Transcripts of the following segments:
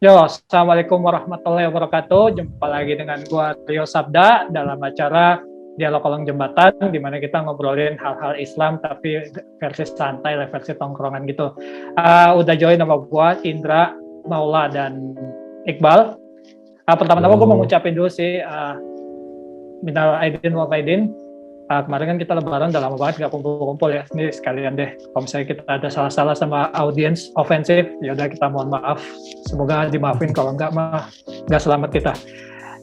Yo, Assalamualaikum warahmatullahi wabarakatuh. Jumpa lagi dengan gua Rio Sabda dalam acara Dialog Kolong Jembatan, di mana kita ngobrolin hal-hal Islam tapi versi santai lah, versi tongkrongan gitu. Udah join sama gua Indra, Maula, dan Iqbal. Pertama-tama gua mau ngucapin dulu sih, minal aidin wal faidin. Kemarin kan kita lebaran udah lama banget gak kumpul-kumpul ya. Ini sekalian deh, kalau misalnya kita ada salah-salah sama audiens ofensif, ya udah kita mohon maaf. Semoga dimaafin, kalau enggak mah enggak selamat kita.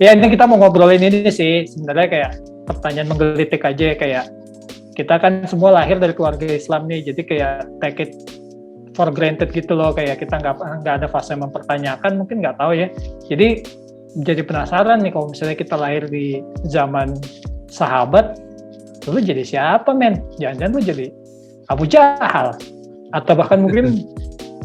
Ya ini kita mau ngobrolin ini sih, sebenarnya kayak pertanyaan menggelitik aja, kayak kita kan semua lahir dari keluarga Islam nih, jadi kayak take it for granted gitu loh, kayak kita nggak ada fase mempertanyakan, mungkin nggak tahu ya. Jadi penasaran nih, kalau misalnya kita lahir di zaman sahabat, lu jadi siapa men? Jangan-jangan lu jadi Abu Jahal, atau bahkan mungkin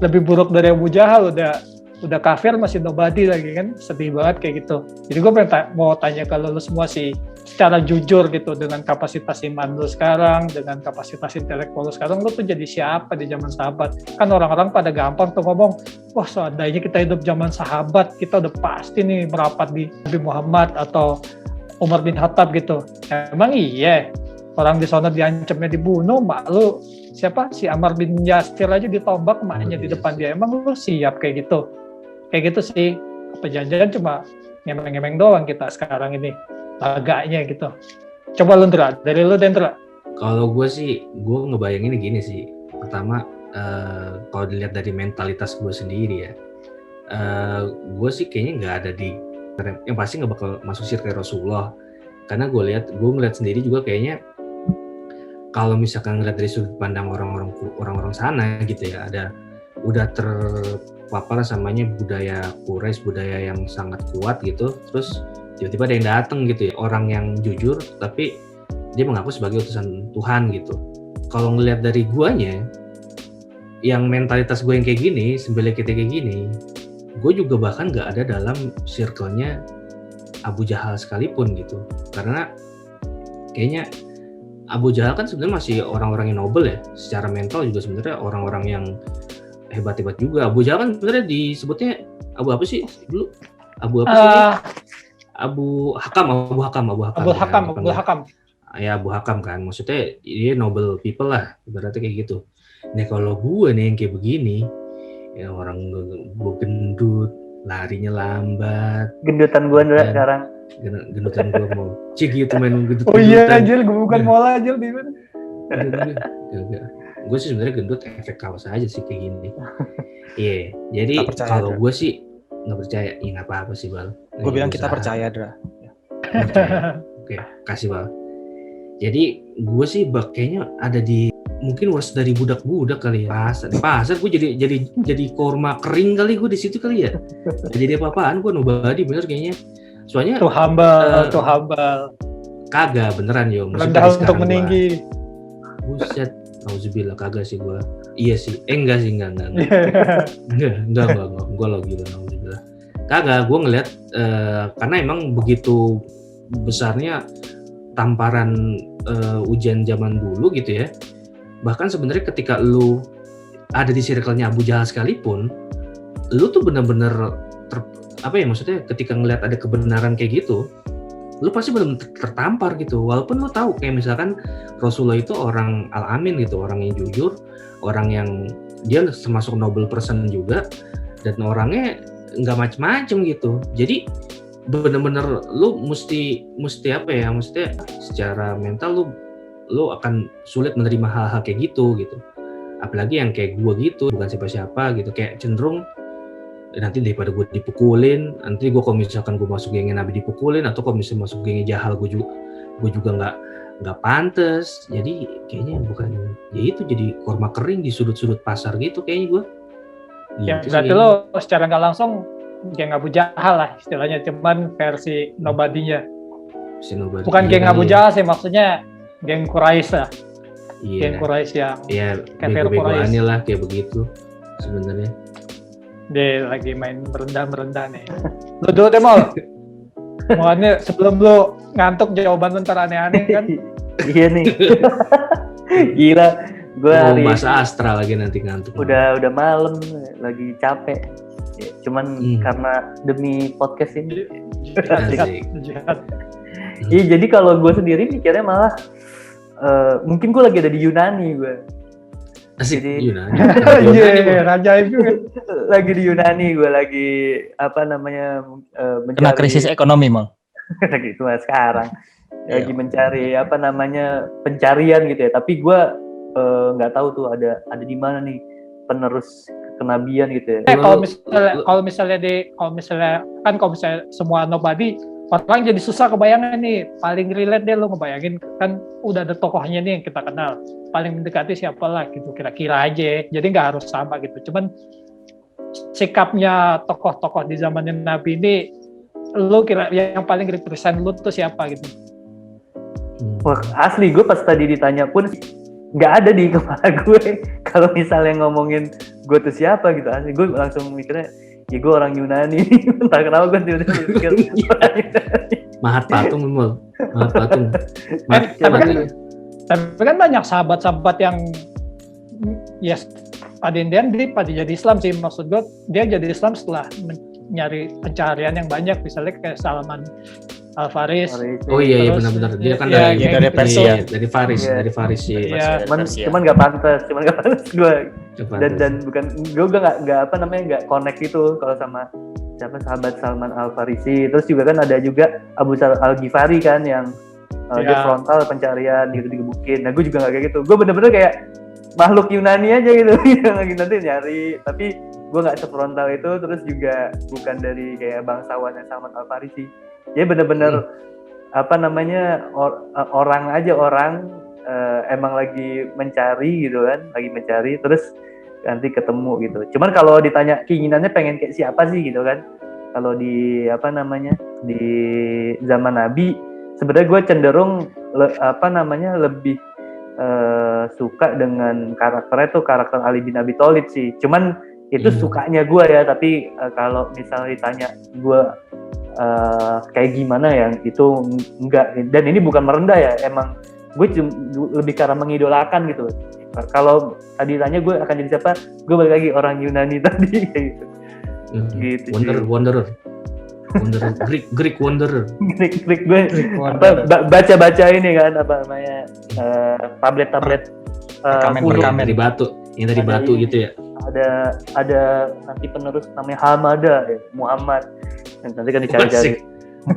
lebih buruk dari Abu Jahal, udah kafir masih nobody lagi kan, sedih banget kayak gitu. Jadi gue mau tanya ke lu semua sih, secara jujur gitu, dengan kapasitas iman lu sekarang, dengan kapasitas intelektual lu sekarang, lu tuh jadi siapa di zaman sahabat? Kan orang-orang pada gampang tuh ngomong, wah seandainya kita hidup zaman sahabat, kita udah pasti nih merapat di Nabi Muhammad atau Umar bin Khattab gitu. Emang iya? Orang di sana diancamnya dibunuh, mak lu siapa si Ammar bin Yasir aja ditombak maknya di depan dia. Emang lu siap kayak gitu? Kayak gitu sih. Apa jangan-jangan cuma ngemeng-ngemeng doang kita sekarang ini laganya gitu. Coba lu Ndra, dari lu Dendra. Kalau gue sih, gue ngebayanginnya gini sih. Pertama, kalau dilihat dari mentalitas gue sendiri ya, gue sih kayaknya nggak ada yang pasti nggak bakal masuk sirkel Rasulullah. Karena gue ngeliat sendiri juga kayaknya kalau misalkan ngeliat dari sudut pandang orang-orang sana gitu ya, udah terpapar samanya budaya Quraisy, budaya yang sangat kuat gitu, terus tiba-tiba ada yang datang gitu ya, orang yang jujur tapi dia mengaku sebagai utusan Tuhan gitu. Kalau ngeliat dari guanya, yang mentalitas gue yang kayak gini, sembelih kita kayak gini, gue juga bahkan nggak ada dalam circle-nya Abu Jahal sekalipun gitu. Karena kayaknya Abu Jahal kan sebenarnya masih orang-orang yang noble ya, secara mental juga sebenarnya orang-orang yang hebat-hebat juga. Abu Jahal kan sebenarnya disebutnya Abu apa sih dulu? Abu apa sih? Abu Hakam. Ya Abu Hakam kan, maksudnya dia noble people lah, ibaratnya kayak gitu. Nah kalau gue nih yang kayak begini, ya orang gue gendut, larinya lambat. Gendutan gue dulu sekarang. Gendutan gue mau cik gitu main gendut. Oh iya Jil, gue bukan mola Jil di mana? Gue sih sebenarnya gendut efek kaos aja sih kayak gini. Iya, jadi kalau gue sih nggak percaya, ya nggak apa-apa sih Bal. Gue bilang kita percaya Dra. Oke, kasih Bal. Jadi gue sih kayaknya ada di mungkin worst dari budak-budak kali ya. Pasar gue jadi korma kering kali gue di situ kali ya. Jadi apa-apaan gue nobody bener kayaknya. Soalnya tuh hambal. Kagak beneran yo. Rendah untuk meninggi. Buset, auzubillah kagak sih gue. Iya sih, enggak. Enggak gue lagi bilang auzubillah. Kagak, gue ngeliat karena emang begitu besarnya tamparan ujian zaman dulu gitu ya. Bahkan sebenarnya ketika lu ada di circle-nya Abu Jahal sekalipun, lu tuh benar-benar maksudnya ketika ngelihat ada kebenaran kayak gitu, lu pasti benar-benar tertampar gitu. Walaupun lu tahu kayak misalkan Rasulullah itu orang al-amin gitu, orang yang jujur, orang yang dia termasuk noble person juga, dan orangnya nggak macem-macem gitu. Jadi benar-benar lu mesti maksudnya secara mental lu akan sulit menerima hal-hal kayak gitu. Apalagi yang kayak gue gitu, bukan siapa-siapa gitu, kayak cenderung nanti daripada gue dipukulin, nanti gue kalau misalkan gue masuk gengnya Nabi dipukulin, atau kalau misalnya masuk gengnya Jahal gue juga nggak pantes. Jadi kayaknya bukan ya itu, jadi korma kering di sudut-sudut pasar gitu kayaknya gue. Ya berarti lo secara nggak langsung geng Abu Jahal lah istilahnya, cuman versi nobody-nya. Bukan geng Abu Jahal sih, maksudnya geng Quraisy lah. Iya. Geng Quraisy yang bego-begoannya lah kayak begitu sebenarnya. Dia lagi main merendah nih. Lu dulu deh Mal. Makanya sebelum lu ngantuk jawaban lu ntar aneh-aneh kan. Iya nih. Gila. Gue bahasa astral lagi nanti ngantuk. Udah malam, lagi capek. Ya, cuman karena demi podcast ini. Jihad. Iya, jadi kalau gue sendiri mikirnya malah mungkin gue lagi ada di Yunani gue. Asik Jadi- Yunani. Anjir, ajaib juga. Lagi di Yunani gue lagi Kena krisis ekonomi mal. gitu lah sekarang. Lagi Iya. mencari pencarian gitu ya. Tapi gue nggak tahu tuh ada di mana nih penerus kenabian gitu ya. Kalau misalnya semua nobody, orang jadi susah kebayangan nih. Paling relate deh lo ngebayangin kan udah ada tokohnya nih yang kita kenal. Paling mendekati siapa lah gitu kira-kira aja. Jadi nggak harus sama gitu. Cuman sikapnya tokoh-tokoh di zamannya Nabi ini, lu kira yang paling represent lu tuh siapa gitu? Wah, asli gue pas tadi ditanya pun nggak ada di kepala gue. Kalau misalnya ngomongin gue tuh siapa gitu, asli gue langsung mikirnya, ya gue orang Yunani. Entah kenapa gue tiba-tiba mikir orang Yunani. Mahat patung Mul. Mahat patung. Tapi kan banyak sahabat-sahabat yang yes, pada Indian dia pada jadi Islam sih, maksud gue dia jadi Islam setelah nyari pencarian yang banyak, misalnya kayak Salman Al-Faris. Oh iya Terus, benar-benar. Dia kan iya, dari dari Persia. dari Faris, Iya. dari Faris ya. Iya. Cuman nggak pantas gue. Dan bukan gue nggak connect itu kalau sama siapa sahabat Salman Al Farisi. Terus juga kan ada juga Abu Sal Al Ghifari kan yang dia frontal pencarian gitu digebukin. Nah gue juga nggak kayak gitu. Gue bener-bener kayak makhluk Yunani aja gitu yang lagi nanti nyari. Tapi gue nggak sefrontal itu. Terus juga bukan dari kayak bangsawan Salman Al Farisi. Dia bener-bener orang emang lagi mencari gitu kan, lagi mencari terus nanti ketemu gitu. Cuman kalau ditanya keinginannya pengen kayak siapa sih gitu kan, kalau di di zaman Nabi sebenarnya gue cenderung lebih suka dengan karakternya tuh karakter Ali bin Abi Thalib sih. Cuman itu sukanya gue ya, tapi kalau misalnya ditanya gue kayak gimana ya, itu enggak. Dan ini bukan merendah ya, emang gue lebih karena mengidolakan gitu. Kalau tadi tanya gue akan jadi siapa, gue balik lagi orang Yunani tadi kayak gitu. Gitu. Wanderer. Greek Wanderer. Greek gue baca ini kan tablet Perkamen. Dari batu, yang dari batu gitu ya. Ada nanti penerus namanya Hamada ya, Muhammad. Nanti kan dicari-cari.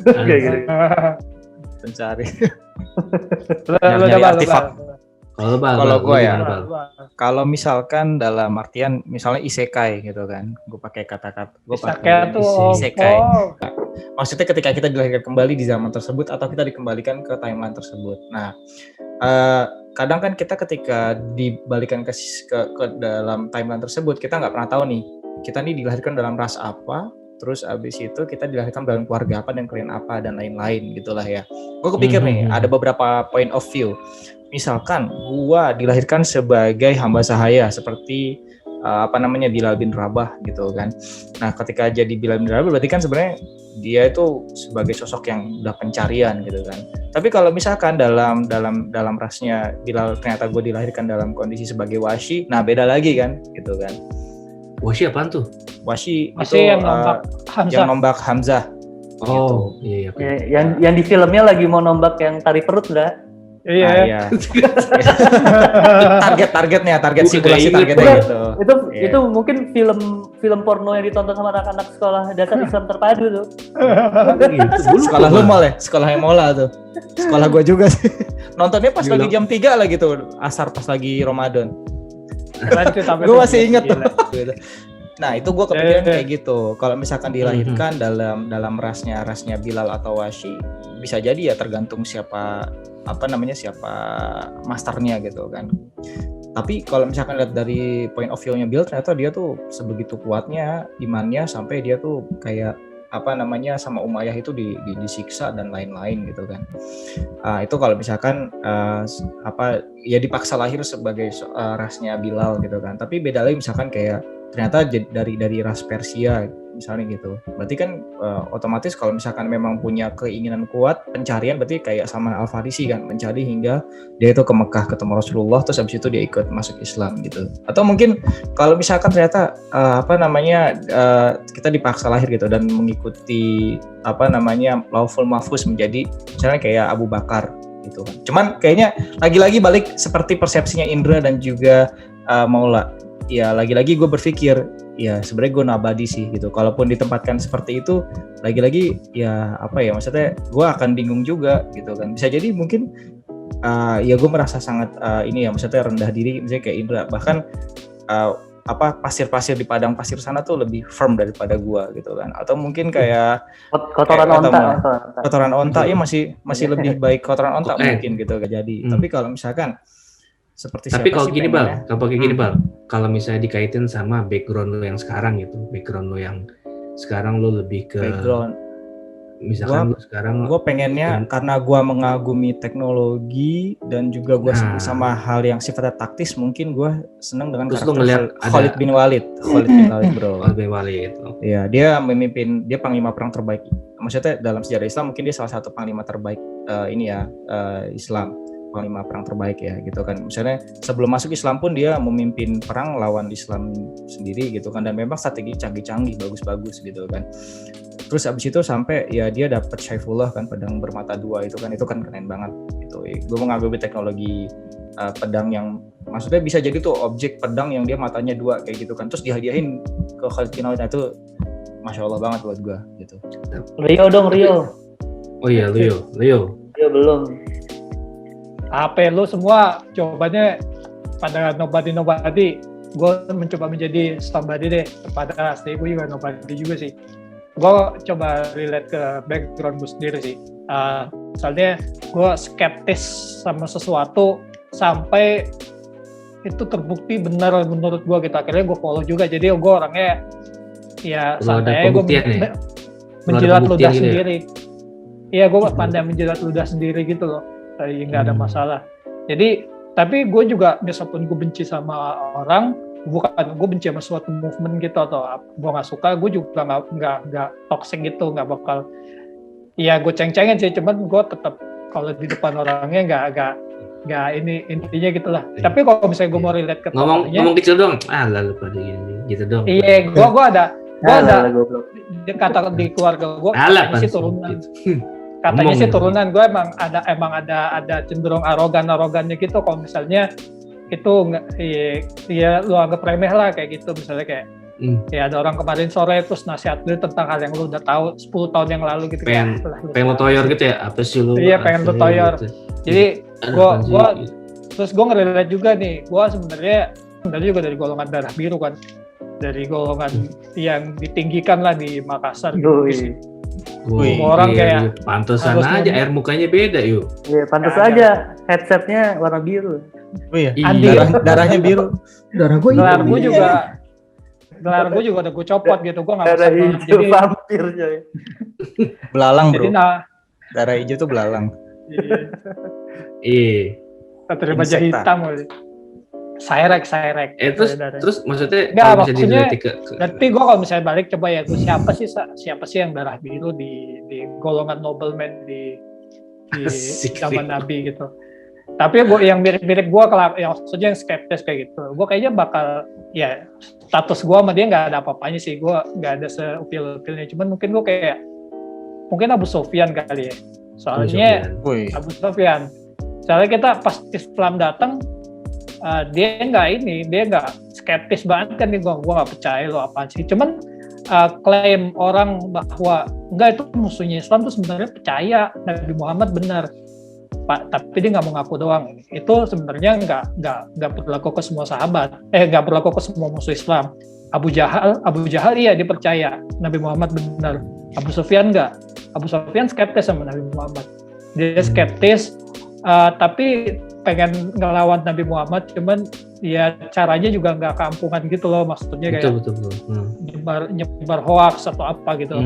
Kayak gitu. Pencari. Nyari artefak. Kalau gue ya, gimana, Bal? kalau misalkan dalam artian misalnya isekai gitu kan, gue pakai kata-kata, gue Isekai pakai tuh isekai. Maksudnya ketika kita dilahirkan kembali di zaman tersebut atau kita dikembalikan ke timeline tersebut. Nah, kadang kan kita ketika dibalikan ke dalam timeline tersebut, kita nggak pernah tahu nih, kita nih dilahirkan dalam ras apa, terus abis itu kita dilahirkan dalam keluarga apa dan kalian apa dan lain-lain gitulah ya. Gue kepikir nih, ada beberapa point of view. Misalkan gua dilahirkan sebagai hamba sahaya seperti Bilal bin Rabah gitu kan. Nah, ketika jadi Bilal bin Rabah berarti kan sebenarnya dia itu sebagai sosok yang udah pencarian gitu kan. Tapi kalau misalkan dalam rasnya Bilal ternyata gue dilahirkan dalam kondisi sebagai Washi, nah beda lagi kan gitu kan. Washi apaan tuh? Washi itu yang nombak Hamzah. Oh, iya. Ya, yang di filmnya lagi mau nombak yang tari perut enggak? Iya. Targetnya Gua simulasi kagak targetnya inget, gitu. Itu mungkin film porno yang ditonton sama anak-anak sekolah dasar Islam terpadu tuh. Sekolah lu mal ya? Sekolah yang mola tuh. Sekolah gua juga sih. Nontonnya pas lagi jam 3 lah gitu, asar pas lagi Ramadan. Gue masih inget tuh. Nah, itu gue kepikiran kayak gitu. Kalau misalkan dilahirkan dalam rasnya Bilal atau Washi, bisa jadi ya tergantung siapa masternya gitu kan. Tapi kalau misalkan lihat dari point of view-nya Bilal, ternyata dia tuh sebegitu kuatnya imannya sampai dia tuh kayak sama Umayyah itu disiksa dan lain-lain gitu kan. Itu kalau misalkan dipaksa lahir sebagai rasnya Bilal gitu kan. Tapi beda lagi misalkan kayak ternyata dari ras Persia misalnya gitu. Berarti kan otomatis kalau misalkan memang punya keinginan kuat pencarian, berarti kayak Salman Al-Farisi kan, mencari hingga dia itu ke Mekah ketemu Rasulullah, terus habis itu dia ikut masuk Islam gitu. Atau mungkin kalau misalkan ternyata kita dipaksa lahir gitu dan mengikuti Lauhul Mahfuz menjadi misalnya kayak Abu Bakar gitu kan. Cuman kayaknya lagi-lagi balik seperti persepsinya Indra dan juga Maula. Ya lagi-lagi gue berpikir ya sebenarnya gue nabadi sih gitu. Kalaupun ditempatkan seperti itu, lagi-lagi ya maksudnya gue akan bingung juga gitu kan. Bisa jadi mungkin ya gue merasa sangat maksudnya rendah diri misalnya kayak Indra. Bahkan pasir-pasir di padang pasir sana tuh lebih firm daripada gue gitu kan. Atau mungkin kayak kotoran onta ya masih lebih baik kotoran onta mungkin gitu gak jadi. Tapi kalau misalkan seperti tapi kalau gini pengennya? Bal, kalau misalnya dikaitin sama background lo yang sekarang gitu, background lo yang sekarang lo lebih ke background, misalkan lo sekarang gue pengennya karena gue mengagumi teknologi dan juga gue sama hal yang sifatnya taktis, mungkin gue seneng dengan terus karakter Khalid bin Walid bro. Khalid bin Walid. Iya, dia panglima perang terbaik. Maksudnya dalam sejarah Islam mungkin dia salah satu panglima terbaik Islam. Panglima perang terbaik ya gitu kan. Misalnya sebelum masuk Islam pun dia memimpin perang lawan Islam sendiri gitu kan, dan memang strategi canggih-canggih bagus-bagus gitu kan. Terus abis itu sampai ya dia dapat Syaifullah kan, pedang bermata dua itu kan keren banget gitu. Gue mengagumi teknologi pedang yang maksudnya bisa jadi tuh objek pedang yang dia matanya dua kayak gitu kan, terus dihadiahin ke Khalid bin Walid. Itu Masya Allah banget buat gue gitu. Rio. Oh iya, Rio belum. HP lu semua jawabannya pada nobody. Gue mencoba menjadi somebody deh. Pada asli gue juga nobody juga sih. Gue coba relate ke background gue sendiri sih. Misalnya gue skeptis sama sesuatu sampai itu terbukti benar menurut gue gitu. Akhirnya gue follow juga. Jadi gue orangnya ya santai, gue menjilat ludah sendiri. Iya, gue pandai menjilat ludah sendiri gitu loh. Nggak ada masalah. Jadi tapi gue juga meskipun gue benci sama orang, bukan gue benci sama suatu movement gitu atau gue nggak suka, gue juga nggak toxic gitu, nggak bakal. Ya gue ceng-cengin sih, cuman gue tetap kalau di depan orangnya nggak ini intinya gitulah. Tapi kalau misalnya gue mau relate ke ngomong kecil dong, lalu pada gini gitu dong. Iya, gue ada kata di keluarga gue katanya sih turunan. Katanya sih turunan, gue emang ada cenderung arogannya gitu. Kalau misalnya itu ya lu anggap remeh lah kayak gitu, misalnya kayak ya ada orang kemarin sore terus nasihat lu tentang hal yang lu udah tahu 10 tahun yang lalu gitu. Pengen lu toyor gitu ya, apa sih lu? Iya, pengen lu toyor gitu. Jadi gue terus gue ngerelate juga nih, gue sebenarnya juga dari golongan darah biru kan, dari golongan yang ditinggikan lah di Makassar gitu. Orang kayak pantesan aja air mukanya beda yuk. Iya, pantes aja headsetnya warna biru. Oh iya. Andi darahnya biru. Darah gue juga udah gue copot gitu. Gue nggak darah hijau vampir coy. Belalang bro. Jadi darah hijau tuh belalang. Iya. Terima baja hitam kali. Sairek. Terus maksudnya nggak, bisa dilihat tapi gue kalau misalnya balik coba ya, gue siapa sih yang darah biru di golongan nobleman di zaman Nabi gitu. Tapi gue yang mirip gue yang maksudnya yang skeptis kayak gitu, gue kayaknya bakal ya status gue sama dia nggak ada apa-apanya sih, gue nggak ada seupil-upilnya. Cuman mungkin gue kayak Abu Sufyan kali ya, soalnya Abu Sufyan. Soalnya kita pas Islam datang, dia nggak skeptis banget kan nih, gue nggak percaya lo apaan sih. Cuman klaim orang bahwa enggak, itu musuhnya Islam tuh sebenarnya percaya Nabi Muhammad benar Pak, tapi dia nggak mau ngaku doang. Itu sebenarnya nggak berlaku ke semua sahabat, nggak berlaku ke semua musuh Islam. Abu Jahal iya dia percaya Nabi Muhammad benar. Abu Sufyan nggak. Abu Sufyan skeptis sama Nabi Muhammad. Dia skeptis, tapi pengen ngelawan Nabi Muhammad, cuman ya caranya juga nggak kampungan gitu loh, maksudnya kayak betul. nyebar hoax atau apa gitu.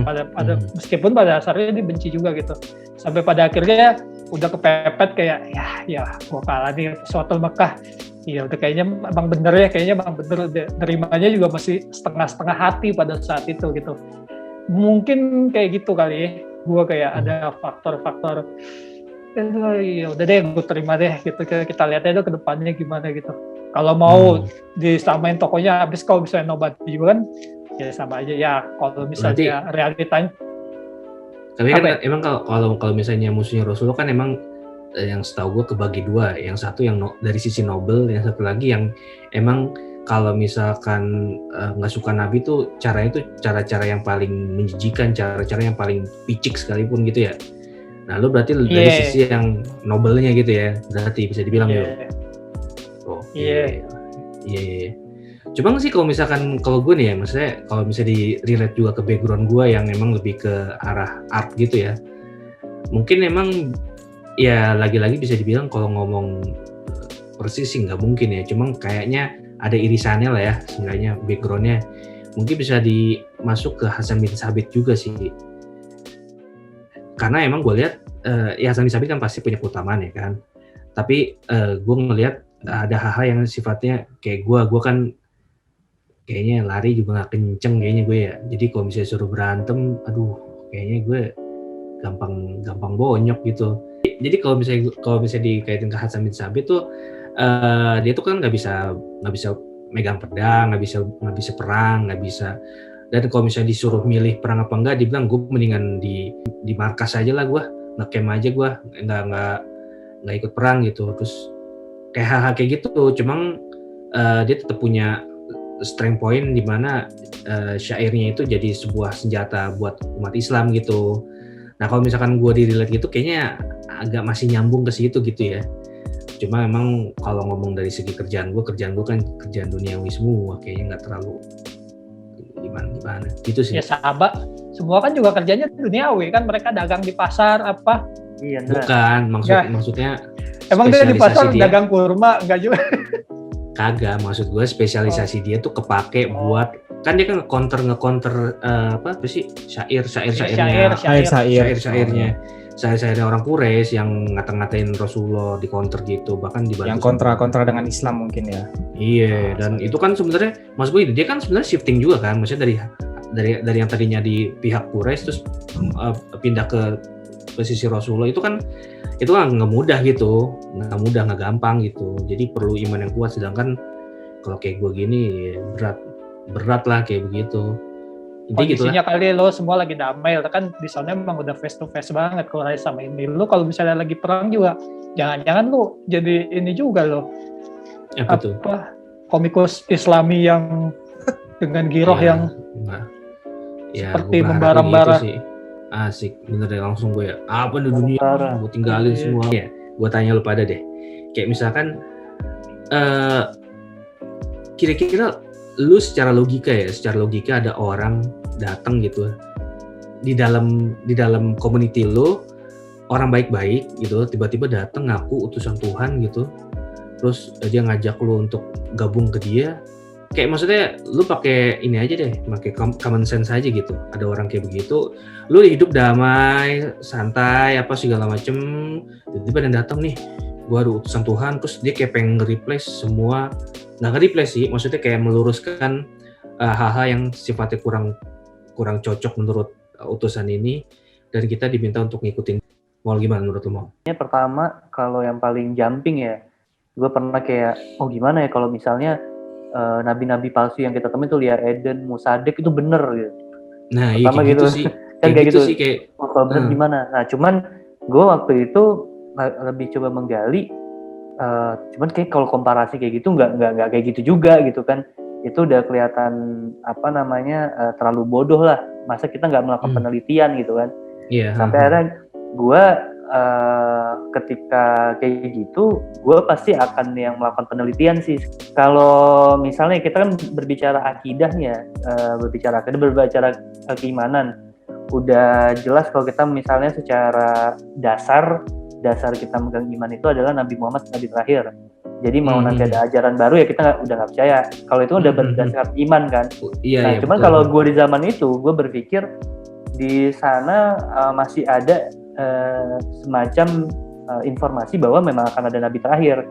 Meskipun pada dasarnya dia benci juga gitu, sampai pada akhirnya udah kepepet kayak ya gua kalah nih Suatul Mekah, Iya, udah kayaknya emang bener ya, kayaknya emang bener. Nerimanya juga masih setengah-setengah hati pada saat itu gitu. Mungkin kayak gitu kali ya. Gue kayak ada faktor-faktor, ya udah deh, gue terima deh gitu. Kita lihat aja ke depannya gimana gitu. Kalau mau disamain tokonya habis, kalau misalnya nobat juga kan, ya sama aja ya. Kalau misalnya realitanya. Tapi kan emang kalau misalnya musuhnya Rasulullah kan emang yang setahu gue kebagi dua, yang satu yang dari sisi Nobel, yang satu lagi yang emang kalau misalkan nggak suka Nabi tuh caranya tuh cara-cara yang paling menjijikan, cara-cara yang paling picik sekalipun gitu ya. Nah lu berarti dari sisi yang Nobelnya gitu ya, berarti bisa dibilang gitu. Iya. Cuma sih kalau misalkan kalau gue nih ya, maksudnya kalau bisa di relate juga ke background gue yang emang lebih ke arah art gitu ya, mungkin emang ya lagi-lagi bisa dibilang kalau ngomong persis sih nggak mungkin ya, cuma kayaknya ada irisannya lah ya, sebenarnya backgroundnya mungkin bisa dimasuk ke Hasan bin Sabit juga sih, karena emang gue lihat ya Hasan bin Sabit kan pasti punya keutamaan ya kan, tapi gue ngelihat ada hal-hal yang sifatnya kayak gue kan kayaknya lari juga nggak kenceng kayaknya gue ya, jadi kalau misalnya suruh berantem, aduh kayaknya gue gampang bonyok gitu. Jadi kalau misalnya dikaitin ke Hasan bin Sabit tuh dia tuh kan nggak bisa megang pedang, nggak bisa perang, nggak bisa. Dan kalau misalnya disuruh milih perang apa enggak, dibilang gue mendingan di markas aja lah, gue nge-camp aja, gue nggak ikut perang gitu. Terus kayak hal-hal kayak gitu, cuma dia tetap punya strength point di mana syairnya itu jadi sebuah senjata buat umat Islam gitu. Nah kalau misalkan gue di-relate gitu kayaknya agak masih nyambung ke situ gitu ya. Cuma emang kalau ngomong dari segi kerjaan gue kan kerjaan duniawi semua, kayaknya nggak terlalu gimana gitu sih. Ya sahabat, semua kan juga kerjanya duniawi kan, mereka dagang di pasar apa? Iya. Bukan, maksudnya emang dia di pasar dagang kurma enggak juga? Kagak, maksud gue spesialisasi dia tuh kepake buat, kan dia kan nge-counter apa sih syairnya orang Quraisy yang ngata-ngatain Rasulullah, di counter gitu, bahkan dibantu yang kontra dengan Islam mungkin ya. Iya, dan itu kan sebenarnya maksud gue dia kan sebenarnya shifting juga kan, maksudnya dari yang tadinya di pihak Quraisy terus pindah ke sisi Rasulullah, itu kan nggak mudah gitu, nggak gampang gitu, jadi perlu iman yang kuat. Sedangkan kalau kayak gue gini berat lah kayak begitu. Kondisinya kali lo semua lagi damai kan, di sana memang udah face to face banget kalau sama ini. Lo kalau misalnya lagi perang juga, jangan-jangan lo jadi ini juga lo komikus Islami yang dengan giroh yang seperti membara-bara. Asik, bener deh, langsung gue ya, apa di dunia gue tinggalin semua ya. Gue tanya lu pada deh, kayak misalkan kira-kira lu secara logika ada orang datang gitu di dalam community lu, orang baik-baik gitu, tiba-tiba datang ngaku utusan Tuhan gitu, terus dia ngajak lu untuk gabung ke dia. Kayak maksudnya lu pakai ini aja deh, pakai common sense aja gitu. Ada orang kayak begitu, lu hidup damai, santai, apa segala macem, tiba-tiba ada datang nih, gua ada utusan Tuhan, terus dia kayak pengen nge-replace semua, nggak nge-replace sih, maksudnya kayak meluruskan hal-hal yang sifatnya kurang cocok menurut utusan ini, dan kita diminta untuk ngikutin. Mau gimana menurut lu, Mau? Ini pertama, kalau yang paling jumping ya, gue pernah kayak, gimana ya kalau misalnya nabi-nabi palsu yang kita temuin tuh Lia Eden, Musaddiq itu bener gitu. Nah, iya kayak gitu sih. Kan kayak gitu sih kayak kalau bener gimana. Nah, cuman gue waktu itu lebih coba menggali, cuman kayak kalau komparasi kayak gitu nggak kayak gitu juga gitu kan. Itu udah kelihatan terlalu bodoh lah. Masa kita nggak melakukan penelitian gitu kan. Iya. Sampai akhirnya gue ketika kayak gitu, gue pasti akan yang melakukan penelitian sih. Kalau misalnya kita kan berbicara akidahnya, berbicara keimanan, udah jelas kalau kita misalnya secara dasar kita megang iman itu adalah Nabi Muhammad Nabi terakhir. Jadi mau nanti ada ajaran baru ya kita udah nggak percaya. Kalau itu udah berdasarkan iman kan. Iya, cuman kalau gue di zaman itu, gue berpikir di sana masih ada semacam informasi bahwa memang akan ada nabi terakhir.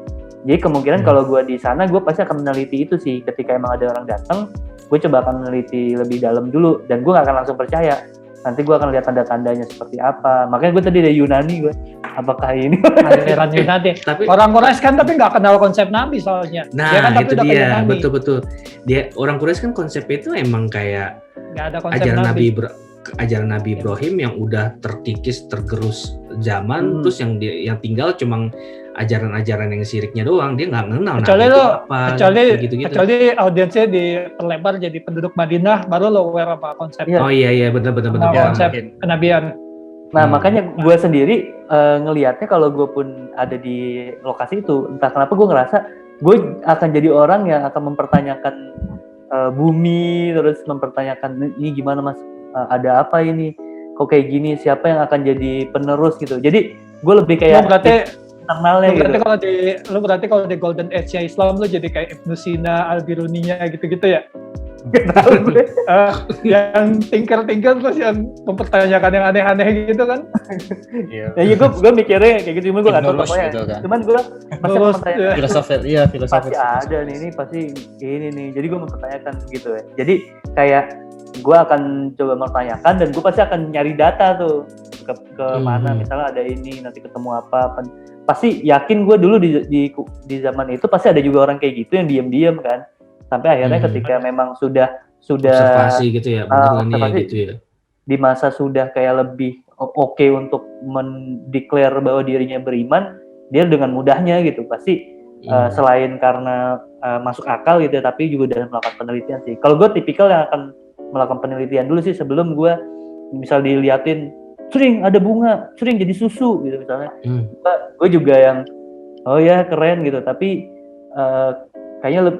Jadi kemungkinan kalau gue di sana gue pasti akan meneliti itu sih. Ketika emang ada orang datang, gue coba akan meneliti lebih dalam dulu, dan gue gak akan langsung percaya. Nanti gue akan lihat tanda-tandanya seperti apa. Makanya gue tadi dari Yunani, gue apakah ini aliran Yunani. Tapi Orang Quraisy kan tapi nggak kenal konsep Nabi soalnya. Dia kan nah tapi itu udah kayak dia, Nabi. betul-betul. Dia orang Quraisy kan konsepnya itu emang kayak Nggak ada konsep ajaran Nabi. ajaran Nabi Ibrahim yang udah terkikis tergerus zaman, terus yang tinggal cuma ajaran-ajaran yang syiriknya doang, dia nggak kenal Kecuali Nabi lo, itu apa, gitu-gitu. kecuali audiensnya diperlebar jadi penduduk Madinah, baru lo aware apa konsep Iya. Oh iya benar. konsep kenabian. Nah, makanya gue sendiri ngelihatnya kalau gue pun ada di lokasi itu, entah kenapa gue ngerasa gue akan jadi orang yang akan mempertanyakan bumi, terus mempertanyakan ini gimana mas, ada apa ini, kok kayak gini, siapa yang akan jadi penerus gitu. Jadi gue lebih kayak internalnya gitu. Lo berarti kalau di Golden Age-nya Islam lo jadi kayak Ibnu Sina, Al-Biruninya gitu-gitu ya? Gak tahu gue. Yang tinker terus yang mempertanyakan yang aneh-aneh gitu kan? Iya. Ya gue mikirnya kayak gitu, cuma gue gak tahu pokoknya. Gitu kan. Cuman gue masih mempertanyakan. Filosofi. Pasti ada nih, ini pasti ini nih. Jadi gue mempertanyakan gitu ya. Jadi kayak gue akan coba mempertanyakan, dan gue pasti akan nyari data tuh ke mana, misalnya ada ini, nanti ketemu apa. Pasti yakin gue dulu di zaman itu pasti ada juga orang kayak gitu yang diam-diam kan. Sampai akhirnya ketika memang sudah observasi gitu ya, beneran gitu ya. Di masa sudah kayak lebih oke untuk mendeklar bahwa dirinya beriman, dia dengan mudahnya gitu pasti selain karena masuk akal gitu, tapi juga dalam melakukan penelitian sih. Kalau gue tipikal yang akan melakukan penelitian dulu sih sebelum gue misal diliatin sering ada bunga, sering jadi susu gitu misalnya. Gue juga yang oh ya keren gitu, tapi kayaknya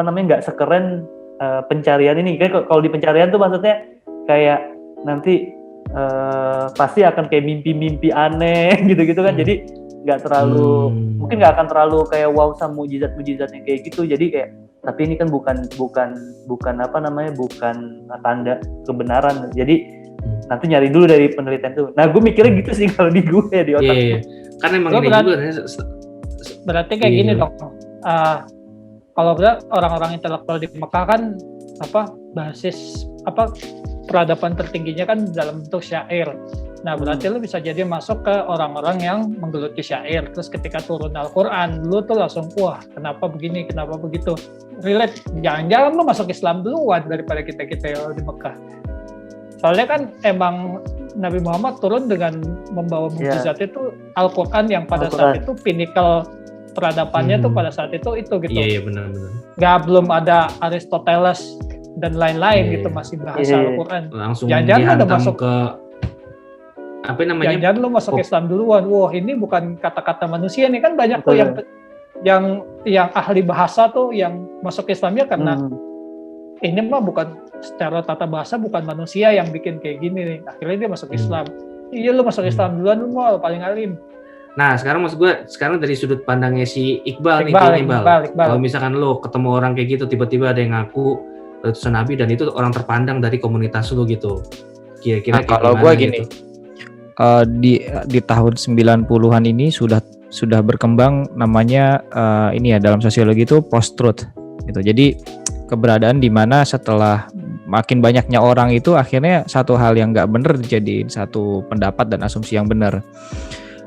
nggak sekeren pencarian ini. Kayak kalau di pencarian tuh maksudnya kayak nanti pasti akan kayak mimpi-mimpi aneh gitu-gitu kan. Jadi nggak terlalu mungkin nggak akan terlalu kayak wow sama mujizat-mujizatnya kayak gitu. Jadi kayak tapi ini kan bukan tanda kebenaran. Jadi nanti nyari dulu dari penelitian itu. Nah gue mikirnya gitu sih kalau di gue di otak. Iya. Kan emang ini juga. Berarti kayak gini dong. Kalau orang-orang intelektual di Mekah kan basis peradaban tertingginya kan dalam bentuk syair. Nah berarti lu bisa jadi masuk ke orang-orang yang menggeluti syair. Terus ketika turun Al-Quran, lu tuh langsung wah kenapa begini, kenapa begitu. Relate, jangan-jangan lu masuk Islam duluan daripada kita-kita yang di Mekah. Soalnya kan emang Nabi Muhammad turun dengan membawa mukjizat itu Al-Quran yang pada saat itu pinnacle peradabannya tuh pada saat itu gitu. Iya benar. Belum ada Aristoteles dan lain-lain gitu, masih bahasa Al-Quran. Langsung jangan-jangan dihantam masuk ke apa namanya? Jangan-jangan lu masuk Islam duluan. Wah, ini bukan kata-kata manusia nih kan banyak tuh yang ahli bahasa tuh yang masuk Islamnya karena ini mah bukan secara tata bahasa bukan manusia yang bikin kayak gini nih. Akhirnya dia masuk Islam. Iya lu masuk Islam duluan, lu mau paling alim. Nah sekarang maksud gue dari sudut pandangnya si Iqbal. Kalau misalkan lo ketemu orang kayak gitu tiba-tiba ada yang ngaku utusan Nabi dan itu orang terpandang dari komunitas lo gitu, kira-kira kalau gue gini gitu? Di tahun 90-an ini sudah berkembang namanya ini ya dalam sosiologi itu post-truth gitu. Jadi keberadaan di mana setelah makin banyaknya orang itu akhirnya satu hal yang nggak benar dijadiin satu pendapat dan asumsi yang benar.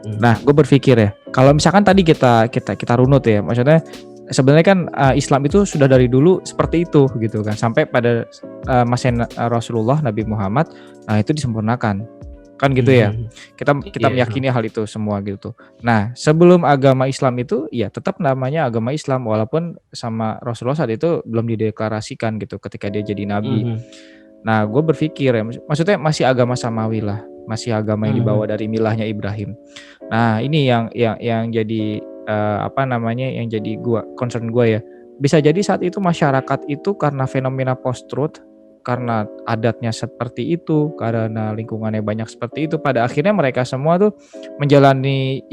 Nah, gue berpikir ya, kalau misalkan tadi kita runut ya, maksudnya sebenarnya kan Islam itu sudah dari dulu seperti itu gitu kan, sampai pada masa Rasulullah Nabi Muhammad, nah itu disempurnakan kan gitu ya. Kita meyakini hal itu semua gitu. Nah, sebelum agama Islam itu ya tetap namanya agama Islam walaupun sama Rasulullah saat itu belum dideklarasikan gitu ketika dia jadi nabi. Nah, gue berpikir ya, maksudnya masih agama samawi lah, masih agama yang dibawa dari milahnya Ibrahim. Nah, ini yang jadi yang jadi concern gue ya. Bisa jadi saat itu masyarakat itu karena fenomena post-truth, karena adatnya seperti itu, karena lingkungannya banyak seperti itu, pada akhirnya mereka semua tuh menjalani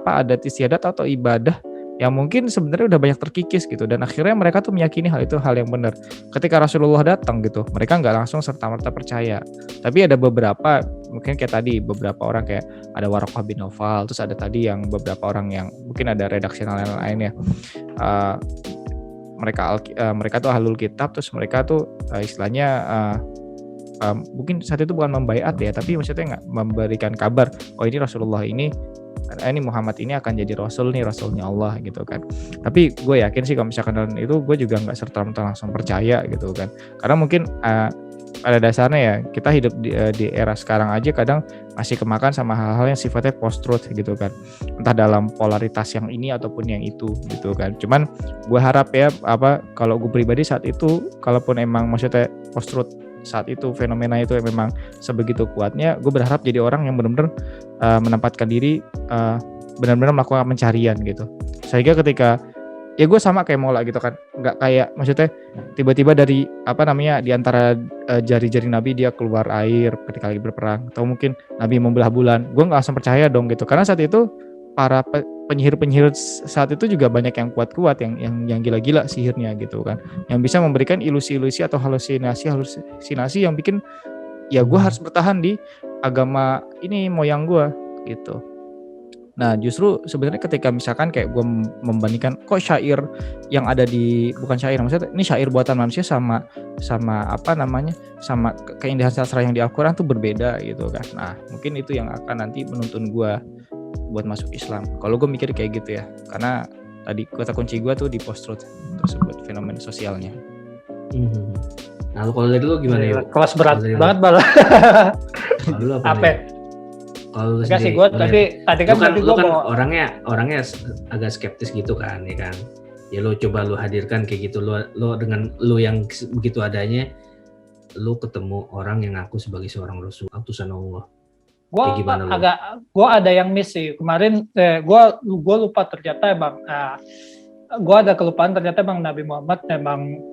adat istiadat atau ibadah yang mungkin sebenarnya udah banyak terkikis gitu, dan akhirnya mereka tuh meyakini hal itu hal yang benar. Ketika Rasulullah datang gitu, mereka nggak langsung serta-merta percaya, tapi ada beberapa mungkin kayak tadi beberapa orang kayak ada Waraqah bin Nawfal, terus ada tadi yang beberapa orang yang mungkin ada redaksional lain ya. Mereka tuh ahlul kitab, terus mereka tuh istilahnya mungkin saat itu bukan membaiat ya, tapi maksudnya nggak memberikan kabar, oh ini Rasulullah ini Muhammad ini akan jadi rasul nih, rasulnya Allah gitu kan. Tapi gue yakin sih kalau misalkan dalam itu gue juga nggak serta-merta langsung percaya gitu kan, karena mungkin pada dasarnya ya kita hidup di era sekarang aja kadang masih kemakan sama hal-hal yang sifatnya post-truth gitu kan, entah dalam polaritas yang ini ataupun yang itu gitu kan. Cuman gue harap ya kalau gue pribadi saat itu, kalaupun emang maksudnya post-truth saat itu fenomena itu memang sebegitu kuatnya, gue berharap jadi orang yang benar-benar menempatkan diri, benar-benar melakukan pencarian gitu, sehingga ketika ya gue sama kayak Mola gitu kan, nggak kayak maksudnya tiba-tiba dari di antara jari-jari Nabi dia keluar air ketika lagi berperang, atau mungkin Nabi membelah bulan, gue nggak langsung percaya dong gitu, karena saat itu para penyihir-penyihir saat itu juga banyak yang kuat-kuat, yang gila-gila sihirnya gitu kan, yang bisa memberikan ilusi-ilusi atau halusinasi yang bikin ya gue harus bertahan di agama ini moyang gue gitu. Nah justru sebenarnya ketika misalkan kayak gue membandingkan kok syair yang ada bukan syair, maksudnya ini syair buatan manusia sama sama keindahan sastra yang di Al-Quran tuh berbeda gitu kan. Nah mungkin itu yang akan nanti menuntun gue buat masuk Islam. Kalau gue mikir kayak gitu ya, karena tadi kata kunci gue tuh di post-truth tersebut, fenomena sosialnya. Nah kalau dari lu gimana ya? Kelas berat banget Bal. Lu apa? Kalau enggak sih gue tadi kan lu kan orangnya agak skeptis gitu kan, ya kan? Ya lu coba lu hadirkan kayak gitu, lu dengan lu yang begitu adanya, lu ketemu orang yang ngaku sebagai seorang rasul, utusan Allah. Gue ada yang miss sih kemarin. Gue lupa ternyata emang gue ada kelupaan ternyata emang Nabi Muhammad emang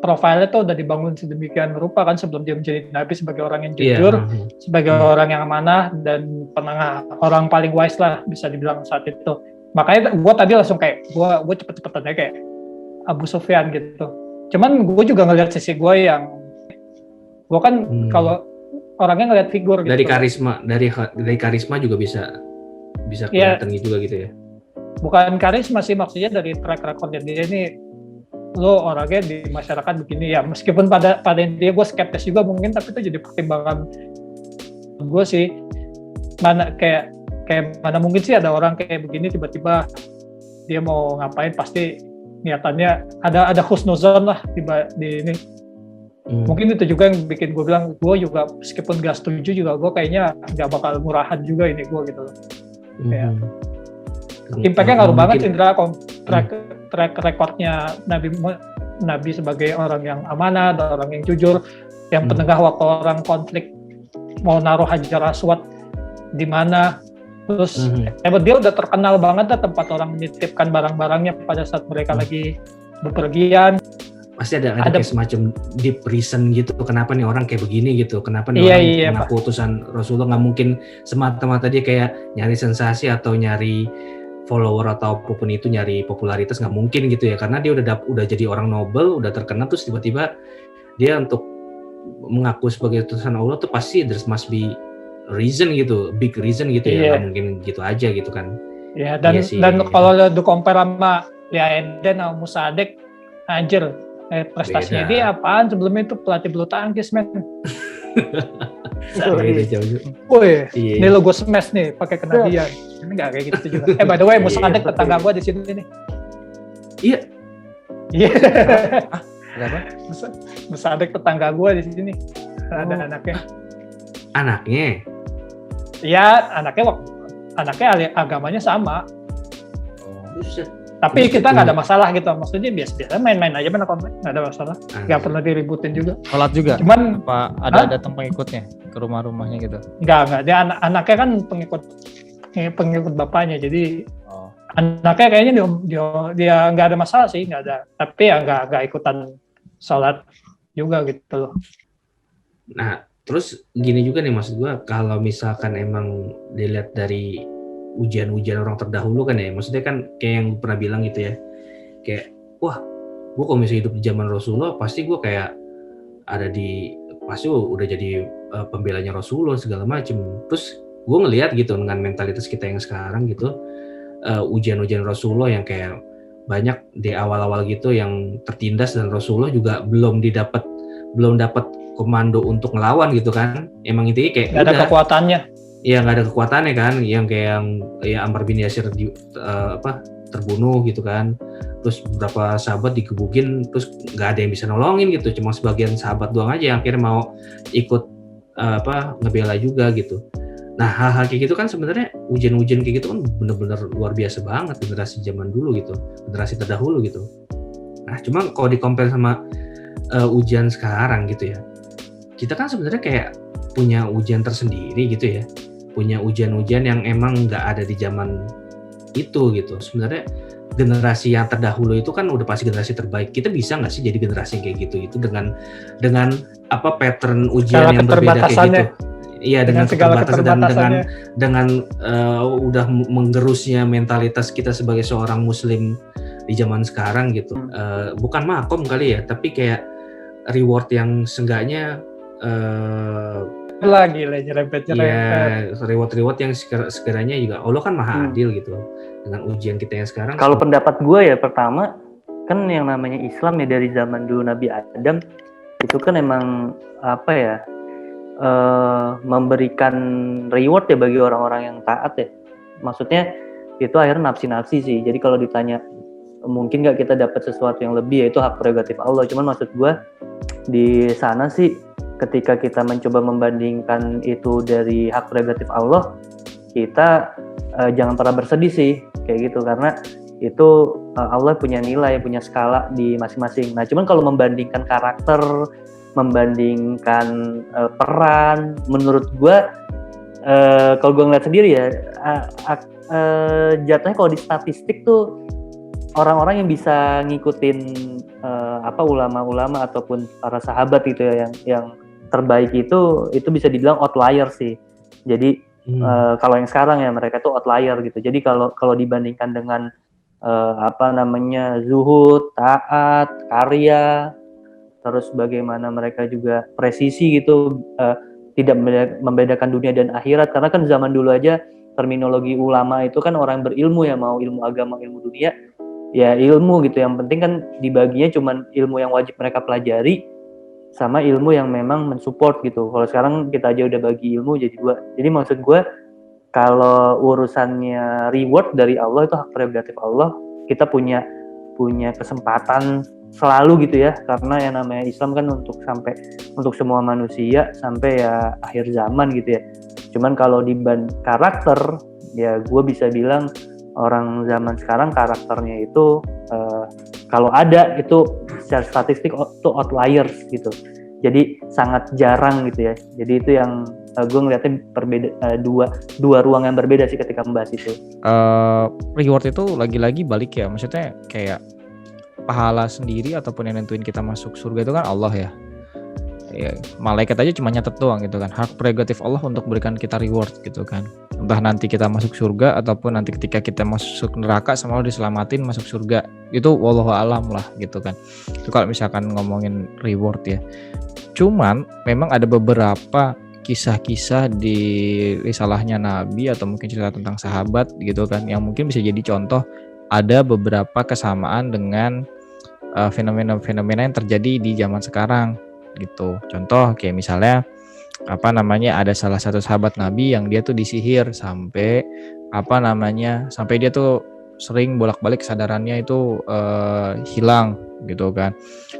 profilnya tuh udah dibangun sedemikian rupa kan sebelum dia menjadi Nabi, sebagai orang yang jujur, sebagai orang yang amanah dan penengah, orang paling wise lah bisa dibilang saat itu. Makanya gue tadi langsung kayak gue cepet-cepetan aja kayak Abu Sufyan gitu. Cuman gue juga ngeliat sisi gue yang gue kan kalau orangnya ngeliat figur gitu. Dari karisma juga bisa kelihatan juga gitu ya. Bukan karisma sih, maksudnya dari track recordnya dia ini, lo orangnya di masyarakat begini ya, meskipun pada intinya gue skeptis juga mungkin, tapi itu jadi pertimbangan gue sih. Kayak mana mungkin sih ada orang kayak begini tiba-tiba dia mau ngapain, pasti niatannya ada husnuzon lah di ini. Mungkin itu juga yang bikin gue bilang, gue juga meskipun gak setuju juga gue kayaknya gak bakal murahan juga ini gue gitu. Ya. Impactnya ngaruh banget Indra, track recordnya Nabi sebagai orang yang amanah, orang yang jujur, yang penegah waktu orang konflik mau naruh Hajar Aswad di mana, terus dia udah terkenal banget tempat orang menitipkan barang-barangnya pada saat mereka lagi bepergian. Pasti ada kayak semacam deep reason gitu, kenapa nih orang kayak begini gitu, kenapa nih orang mengaku utusan Rasulullah. Nggak mungkin semata-mata dia kayak nyari sensasi atau nyari follower atau apapun itu, nyari popularitas, nggak mungkin gitu ya, karena dia udah jadi orang noble, udah terkenal, terus tiba-tiba dia untuk mengaku sebagai utusan Allah tuh pasti there must be reason gitu, big reason gitu ya, nggak mungkin gitu aja gitu kan. Ya, dan kalau lu compare sama Eden sama Musadek, anjir, prestasinya dia apaan sebelumnya itu pelatih bulu tangkis men. Ini lo gue smash nih pakai kenabian. Ini nggak kayak gitu juga. By the way, Musadek tetangga gue di sini nih. Iya. Kenapa? Musadek tetangga gue di sini. Ada anaknya. Anaknya? Iya, anaknya agamanya sama. Tapi kita nggak ada masalah gitu, maksudnya biasa-biasa main-main aja mana konflik, nggak ada masalah, nggak pernah diributin juga. Sholat juga? Cuman apa ada datang pengikutnya ke rumah-rumahnya gitu? Nggak, dia anaknya kan pengikut bapaknya, jadi anaknya kayaknya dia nggak ada masalah sih, nggak ada, tapi ya nggak ikutan sholat juga gitu loh. Nah terus gini juga nih, maksud gue kalau misalkan emang dilihat dari ujian-ujian orang terdahulu kan ya, maksudnya kan kayak yang pernah bilang gitu ya, kayak wah gue kalau misalnya hidup di zaman Rasulullah pasti gue kayak pasti udah jadi pembelanya Rasulullah segala macam. Terus gue ngelihat gitu dengan mentalitas kita yang sekarang gitu, ujian-ujian Rasulullah yang kayak banyak di awal-awal gitu yang tertindas, dan Rasulullah juga belum dapat komando untuk ngelawan gitu kan. Emang intinya kayak Nggak ada kekuatannya. Iya, nggak ada kekuatannya kan, yang kayak yang ya Ammar bin Yasir terbunuh gitu kan, terus beberapa sahabat digebukin, terus nggak ada yang bisa nolongin gitu, cuma sebagian sahabat doang aja yang akhirnya mau ikut ngebela juga gitu. Nah, hal-hal kayak gitu kan sebenarnya ujian-ujian kayak gitu kan bener-bener luar biasa banget generasi zaman dulu gitu, generasi terdahulu gitu. Nah, cuma kalau di-compare sama ujian sekarang gitu ya, kita kan sebenarnya kayak punya ujian tersendiri gitu ya, punya ujian-ujian yang emang nggak ada di zaman itu gitu. Sebenarnya generasi yang terdahulu itu kan udah pasti generasi terbaik. Kita bisa nggak sih jadi generasi yang kayak gitu itu dengan pattern ujian yang berbeda kayak gitu? Iya, dengan segala keterbatasan dan dengan udah menggerusnya mentalitas kita sebagai seorang muslim di zaman sekarang gitu. Bukan makom kali ya, tapi kayak reward yang seenggaknya lagi nyerempet. Ya, reward yang sekiranya juga Allah kan maha adil gitu dengan ujian kita yang sekarang. Kalau pendapat gue ya, pertama kan yang namanya Islam ya dari zaman dulu Nabi Adam itu kan emang memberikan reward ya bagi orang-orang yang taat ya. Maksudnya itu akhirnya nafsi-nafsi sih. Jadi kalau ditanya mungkin nggak kita dapat sesuatu yang lebih, ya itu hak prerogatif Allah. Cuman maksud gue di sana sih, ketika kita mencoba membandingkan itu dari hak prerogatif Allah, kita jangan pernah bersedih sih kayak gitu, karena itu Allah punya nilai, punya skala di masing-masing. Nah, cuman kalau membandingkan karakter, membandingkan peran, menurut gue kalau gue ngeliat sendiri ya, jatuhnya kalau di statistik tuh orang-orang yang bisa ngikutin ulama-ulama ataupun para sahabat gitu ya, yang terbaik itu bisa dibilang outlier sih. Jadi kalau yang sekarang ya mereka tuh outlier gitu. Jadi kalau dibandingkan dengan zuhud, taat, karya, terus bagaimana mereka juga presisi gitu, tidak membedakan dunia dan akhirat. Karena kan zaman dulu aja terminologi ulama itu kan orang berilmu ya, mau ilmu agama, ilmu dunia, ya ilmu gitu. Yang penting kan dibaginya cuman ilmu yang wajib mereka pelajari sama ilmu yang memang mensupport gitu. Kalau sekarang kita aja udah bagi ilmu jadi dua. Jadi maksud gue, kalau urusannya reward dari Allah itu hak prerogatif Allah. Kita punya kesempatan selalu gitu ya, karena yang namanya Islam kan untuk semua manusia sampai ya akhir zaman gitu ya. Cuman kalau di karakter ya gue bisa bilang orang zaman sekarang karakternya itu kalau ada itu secara statistik itu outliers gitu. Jadi sangat jarang gitu ya. Jadi itu yang gue ngeliatnya dua ruang yang berbeda sih ketika membahas itu. Reward itu lagi-lagi balik ya, maksudnya kayak pahala sendiri ataupun yang nentuin kita masuk surga itu kan Allah ya. Ya, malaikat aja cuma nyatet doang gitu kan. Hak prerogatif Allah untuk berikan kita reward gitu kan. Entah nanti kita masuk surga ataupun nanti ketika kita masuk neraka sama Allah diselamatin masuk surga. Itu wallahu alam lah gitu kan. Itu kalau misalkan ngomongin reward ya. Cuman memang ada beberapa kisah-kisah di risalahnya Nabi atau mungkin cerita tentang sahabat gitu kan, yang mungkin bisa jadi contoh ada beberapa kesamaan dengan fenomena-fenomena yang terjadi di zaman sekarang gitu. Contoh kayak misalnya ada salah satu sahabat Nabi yang dia tuh disihir sampai sampai dia tuh sering bolak-balik kesadarannya itu hilang gitu kan.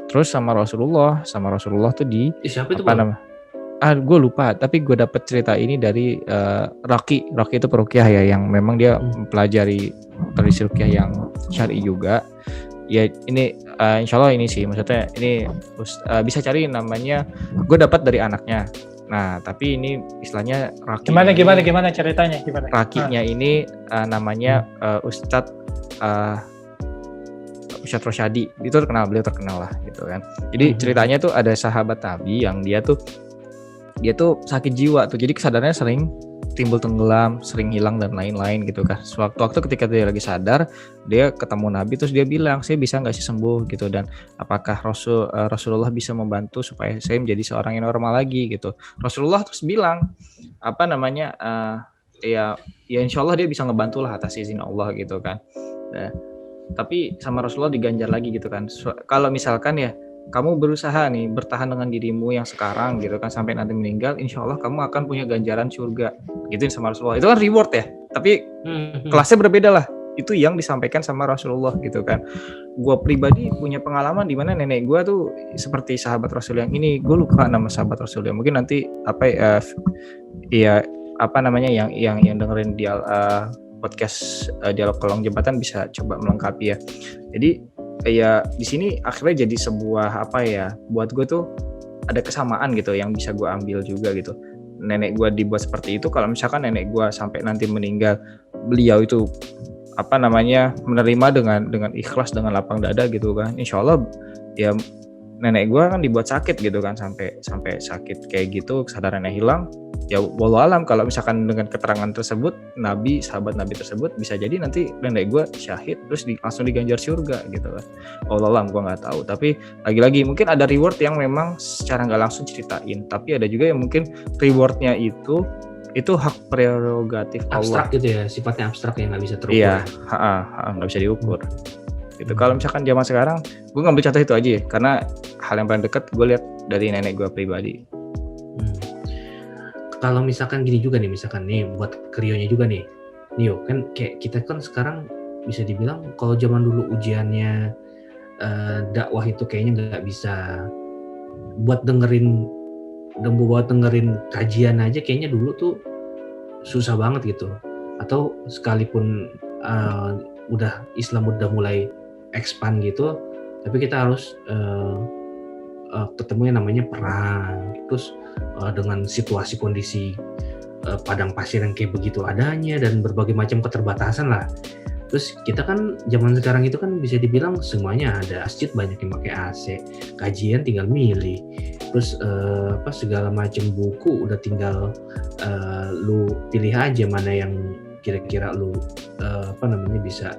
Terus sama Rasulullah tuh siapa itu gue lupa, tapi gue dapet cerita ini dari Raki itu peruqyah ya, yang memang dia mempelajari tradisi ruqyah yang syar'i juga ya. Ini insya Allah ini sih, maksudnya ini bisa cari namanya, gue dapat dari anaknya. Nah tapi ini istilahnya Raki gimana ceritanya gimana? Rakinya ini namanya Ustadz Rosyadi, beliau terkenal lah gitu kan. Jadi ceritanya tuh ada sahabat Nabi yang dia tuh sakit jiwa tuh, jadi kesadarannya sering timbul tenggelam, sering hilang dan lain-lain gitu kan. Sewaktu-waktu ketika dia lagi sadar, dia ketemu Nabi terus dia bilang, saya bisa nggak sih sembuh gitu, dan apakah Rasulullah bisa membantu supaya saya menjadi seorang yang normal lagi gitu. Rasulullah terus bilang apa namanya ya insya Allah dia bisa ngebantu lah atas izin Allah gitu kan. Nah, tapi sama Rasulullah diganjar lagi gitu kan. Kalau misalkan ya kamu berusaha nih bertahan dengan dirimu yang sekarang gitu kan sampai nanti meninggal, insya Allah kamu akan punya ganjaran surga gitu sama Rasulullah. Itu kan reward ya, tapi kelasnya berbeda lah. Itu yang disampaikan sama Rasulullah gitu kan. Gue pribadi punya pengalaman di mana nenek gue tuh seperti sahabat Rasul yang ini. Gue lupa nama sahabat Rasul yang mungkin nanti yang dengerin podcast Dialog Kolong Jembatan bisa coba melengkapi ya. Jadi ya di sini akhirnya jadi sebuah buat gue tuh ada kesamaan gitu yang bisa gue ambil juga gitu. Nenek gue dibuat seperti itu, kalau misalkan nenek gue sampai nanti meninggal, beliau itu menerima dengan ikhlas, dengan lapang dada gitu kan, insya Allah ya nenek gue kan dibuat sakit gitu kan, sampai sakit kayak gitu, kesadarannya hilang. Ya wallahu alam, kalau misalkan dengan keterangan tersebut sahabat Nabi tersebut, bisa jadi nanti nenek gue syahid terus langsung diganjar surga gitu kan. Wallahu alam, gue nggak tahu. Tapi lagi-lagi mungkin ada reward yang memang secara nggak langsung ceritain, tapi ada juga yang mungkin rewardnya itu hak prerogatif Allah. Abstrak gitu ya, sifatnya abstrak yang nggak bisa terukur. Iya, nggak bisa diukur. Gitu. Kalau misalkan zaman sekarang, gue ngambil contoh itu aja ya, karena hal yang paling dekat gue lihat dari nenek gue pribadi. Kalau misalkan gini juga nih, misalkan nih buat Krionya juga nih, Nio kan kayak kita kan sekarang bisa dibilang kalau zaman dulu ujiannya dakwah itu kayaknya nggak bisa buat dengerin kajian aja, kayaknya dulu tuh susah banget gitu. Atau sekalipun Islam udah mulai expand gitu, tapi kita harus ketemu yang namanya perang, terus dengan situasi kondisi padang pasir yang kayak begitu adanya dan berbagai macam keterbatasan lah. Terus kita kan zaman sekarang itu kan bisa dibilang semuanya ada, masjid banyak yang pakai AC, kajian tinggal milih, terus segala macam buku udah tinggal lu pilih aja mana yang kira-kira lu bisa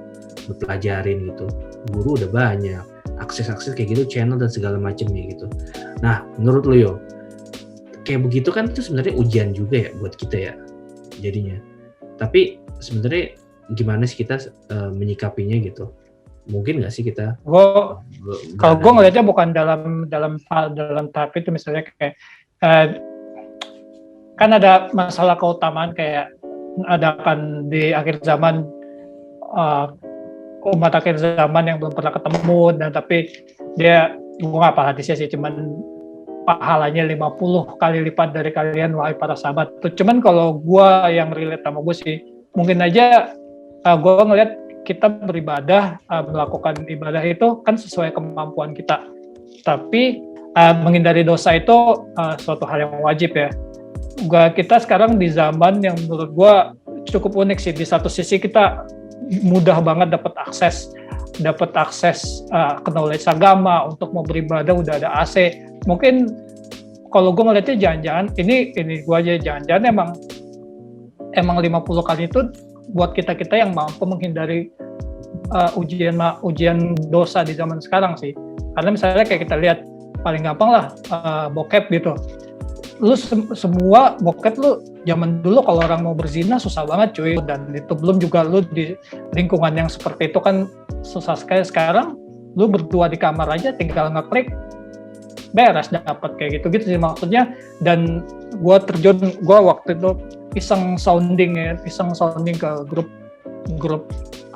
lu pelajarin gitu. Guru udah banyak, akses kayak gitu, channel dan segala macamnya gitu. Nah, menurut lu Yo, kayak begitu kan itu sebenarnya ujian juga ya buat kita ya jadinya. Tapi sebenarnya gimana sih kita menyikapinya gitu? Mungkin nggak sih kita? Kalau gue ngelihatnya bukan dalam tahap itu, misalnya kayak kan ada masalah keutamaan kayak adakan di akhir zaman, umat akhir zaman yang belum pernah ketemu, dan tapi dia, gue nggak paham hadisnya sih, cuman pahalanya 50 kali lipat dari kalian wahai para sahabat. Cuman kalau gue yang relate sama gue sih, mungkin aja gue ngelihat kita beribadah, melakukan ibadah itu kan sesuai kemampuan kita. Tapi menghindari dosa itu suatu hal yang wajib ya. Kita sekarang di zaman yang menurut gue cukup unik sih. Di satu sisi kita mudah banget dapat akses knowledge agama, untuk mau beribadah udah ada AC. Mungkin kalau gue ngeliatnya jangan-jangan ini gue aja, jangan-jangan emang 50 kali itu buat kita yang mampu menghindari ujian dosa di zaman sekarang sih. Karena misalnya kayak kita lihat paling gampang lah bokep gitu. Lu semua bokep lu zaman dulu kalau orang mau berzina susah banget cuy, dan itu belum juga lu di lingkungan yang seperti itu kan susah sekali. Sekarang lu berdua di kamar aja tinggal ngeklik beres dapat kayak gitu sih maksudnya. Dan gue waktu itu iseng sounding ke grup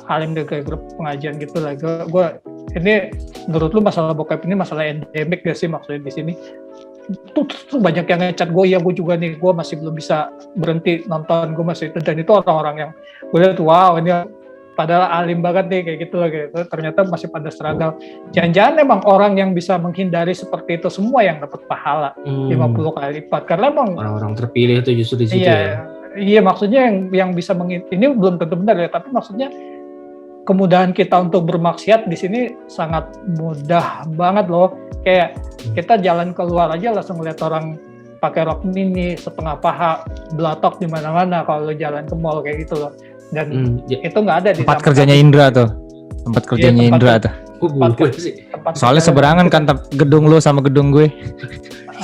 alim, ke grup pengajian gitu lah. Gue ini menurut lu masalah bokep ini masalah endemik gak sih maksudnya di sini? Tuh banyak yang ngechat gue, ya gue juga nih, gue masih belum bisa berhenti nonton, gue masih itu. Dan itu orang-orang yang gue lihat, wow ini padahal alim banget nih kayak gitu loh gitu. Ternyata masih pada struggle. Jangan-jangan emang orang yang bisa menghindari seperti itu semua yang dapat pahala 50 kali lipat. Karena emang orang-orang terpilih itu justru di situ ya. Iya, maksudnya yang bisa ini belum tentu benar ya, tapi maksudnya kemudahan kita untuk bermaksiat di sini sangat mudah banget loh. Kayak kita jalan keluar aja langsung lihat orang pakai rok mini setengah paha, belatok di mana-mana kalau lo jalan ke mall kayak gitu loh. Dan itu nggak ada di tempat zaman kerjanya kami. Indra tuh. Tempat kerjanya tempat Indra tuh. Gue sih. Soalnya seberangan kan gedung lu sama gedung gue.